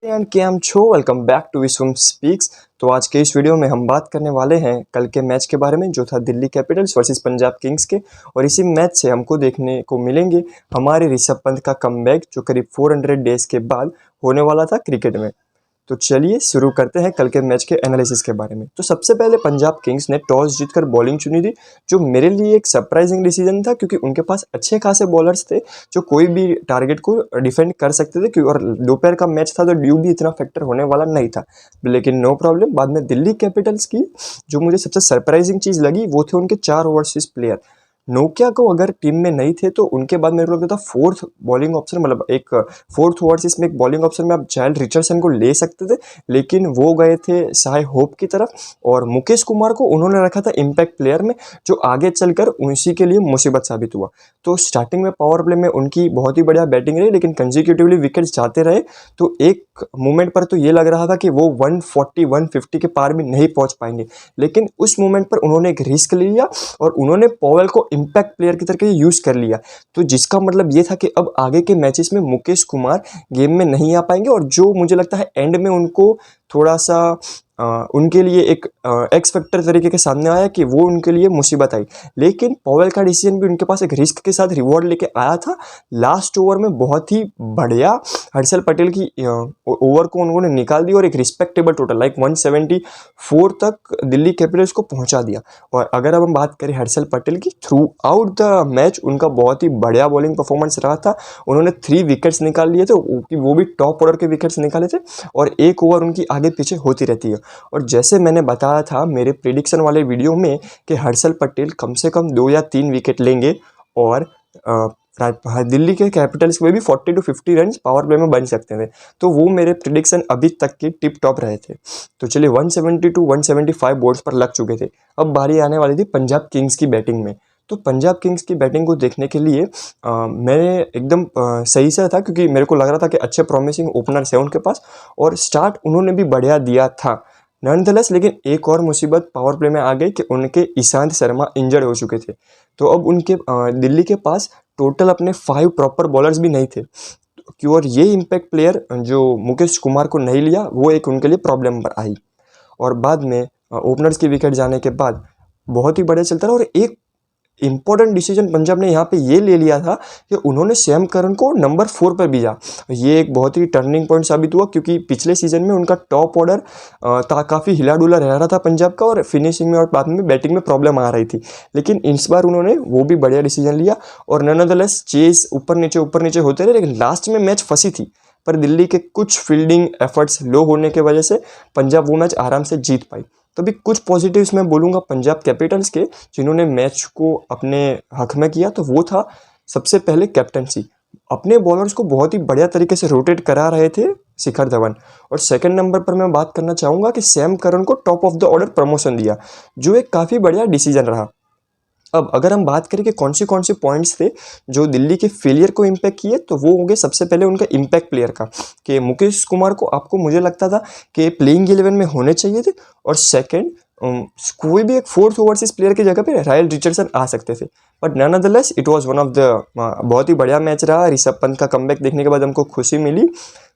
And केम छो welcome back to Vishwam speaks. तो आज के इस वीडियो में हम बात करने वाले हैं कल के मैच के बारे में जो था Delhi Capitals versus Punjab Kings के। और इसी मैच से हमको देखने को मिलेंगे हमारे ऋषभ पंत का कमबैक जो करीब 400 डेज के बाद होने वाला था क्रिकेट में। तो चलिए शुरू करते हैं कल के मैच के एनालिसिस के बारे में। तो सबसे पहले पंजाब किंग्स ने टॉस जीतकर बॉलिंग चुनी थी, जो मेरे लिए एक सरप्राइजिंग डिसीजन था क्योंकि उनके पास अच्छे खासे बॉलर्स थे जो कोई भी टारगेट को डिफेंड कर सकते थे। और दोपहर का मैच था तो ड्यू भी इतना फैक्टर होने वाला नहीं था, लेकिन नो प्रॉब्लम। बाद में दिल्ली कैपिटल्स की जो मुझे सबसे सरप्राइजिंग चीज़ लगी वो थे उनके 4 ओवरसीज प्लेयर। नोकिया को अगर टीम में नहीं थे तो उनके बाद मेरे को लगता था फोर्थ बॉलिंग ऑप्शन, मतलब एक फोर्थ ओवरसीज में एक बॉलिंग ऑप्शन में आप जायल रिचर्डसन को ले सकते थे, लेकिन वो गए थे साई होप की तरफ और मुकेश कुमार को उन्होंने रखा था इम्पैक्ट प्लेयर में, जो आगे चलकर उसी के लिए मुसीबत साबित हुआ। तो स्टार्टिंग में पावर प्ले में उनकी बहुत ही बढ़िया बैटिंग रही, लेकिन कंजिक्यूटिवली विकेट्स जाते रहे। तो एक मोमेंट पर तो ये लग रहा था कि वो 140-150 के पार भी नहीं पहुंच पाएंगे, लेकिन उस मोमेंट पर उन्होंने एक रिस्क लिया और उन्होंने पॉवेल को इम्पैक्ट प्लेयर की तरह यूज़ कर लिया। तो जिसका मतलब ये था कि अब आगे के मैचेस में मुकेश कुमार गेम में नहीं आ पाएंगे, और जो मुझे लगता है एंड में उनको थोड़ा सा उनके लिए एक एक्स फैक्टर तरीके के सामने आया कि वो उनके लिए मुसीबत आई। लेकिन पॉवेल का डिसीजन भी उनके पास एक रिस्क के साथ रिवॉर्ड लेके आया था। लास्ट ओवर में बहुत ही बढ़िया हर्षल पटेल की ओवर को उन्होंने निकाल दिया और एक रिस्पेक्टेबल टोटल लाइक 174 तक दिल्ली कैपिटल्स को पहुंचा दिया। और अगर अब हम बात करें हर्षल पटेल की, थ्रू आउट द मैच उनका बहुत ही बढ़िया बॉलिंग परफॉर्मेंस रहा था। उन्होंने 3 विकेट्स निकाल लिए थे, वो भी टॉप ऑर्डर के विकेट्स निकाले थे, और एक ओवर उनकी आगे पीछे होती रहती है। और जैसे मैंने बताया था मेरे प्रिडिक्शन वाले वीडियो में कि हर्षल पटेल कम से कम 2 या 3 विकेट लेंगे और दिल्ली के कैपिटल्स में भी 40 to 50 रन पावर प्ले में बन सकते थे, तो वो मेरे प्रिडिक्शन अभी तक के टिप टॉप रहे थे। तो चलिए 170 to 175 बोर्ड्स पर लग चुके थे। अब बारी आने वाली थी पंजाब किंग्स की बैटिंग में। तो पंजाब किंग्स की बैटिंग को देखने के लिए मैंने एकदम सही से था, क्योंकि मेरे को लग रहा था कि अच्छे प्रॉमिसिंग ओपनर्स है उनके पास और स्टार्ट उन्होंने भी बढ़िया दिया था नॉनदलेस। लेकिन एक और मुसीबत पावर प्ले में आ गई कि उनके ईशांत शर्मा इंजर्ड हो चुके थे। तो अब उनके दिल्ली के पास टोटल अपने 5 प्रॉपर बॉलर्स भी नहीं थे, और ये इम्पैक्ट प्लेयर जो मुकेश कुमार को नहीं लिया वो एक उनके लिए प्रॉब्लम आई। और बाद में ओपनर्स की विकेट जाने के बाद बहुत ही बढ़िया चलता रहा। और एक इंपॉर्टेंट डिसीजन पंजाब ने यहाँ पे ये ले लिया था कि उन्होंने सैम करन को नंबर 4 पर भेजा। ये एक बहुत ही टर्निंग पॉइंट साबित हुआ, क्योंकि पिछले सीजन में उनका टॉप ऑर्डर काफ़ी हिला डुला रह रहा था पंजाब का, और फिनिशिंग में और बाद में बैटिंग में प्रॉब्लम आ रही थी। लेकिन इस बार उन्होंने वो भी बढ़िया डिसीजन लिया और नॉनदलेस चेस ऊपर नीचे होते रहे, लेकिन लास्ट में मैच फंसी थी। पर दिल्ली के कुछ फील्डिंग एफर्ट्स लो होने की वजह से पंजाब वो मैच आराम से जीत पाई। तभी कुछ पॉजिटिव्स मैं बोलूँगा पंजाब कैपिटल्स के जिन्होंने मैच को अपने हक में किया। तो वो था सबसे पहले कैप्टनसी, अपने बॉलर्स को बहुत ही बढ़िया तरीके से रोटेट करा रहे थे शिखर धवन। और सेकंड नंबर पर मैं बात करना चाहूँगा कि सैम करन को top of the order promotion दिया, जो एक काफ़ी बढ़िया डिसीजन रहा। अब अगर हम बात करें कि कौन से पॉइंट्स थे जो दिल्ली के फेलियर को इम्पैक्ट किए, तो वो होंगे सबसे पहले उनका इम्पैक्ट प्लेयर का, कि मुकेश कुमार को आपको मुझे लगता था कि प्लेइंग 11 में होने चाहिए थे। और सेकंड, कोई भी एक फोर्थ ओवरसीज प्लेयर की जगह पे रायल रिचर्डसन आ सकते थे। But nonetheless it was one of the बहुत ही बढ़िया मैच रहा। ऋषभ पंत का कमबैक देखने के बाद हमको खुशी मिली।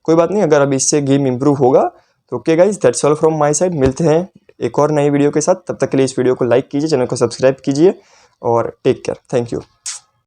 कोई बात नहीं, अगर अब इससे गेम इंप्रूव होगा तो okay guys, that's all from my side. मिलते हैं एक और नई वीडियो के साथ, तब तक के लिए इस वीडियो को लाइक कीजिए, चैनल को सब्सक्राइब कीजिए और टेक केयर। Thank you.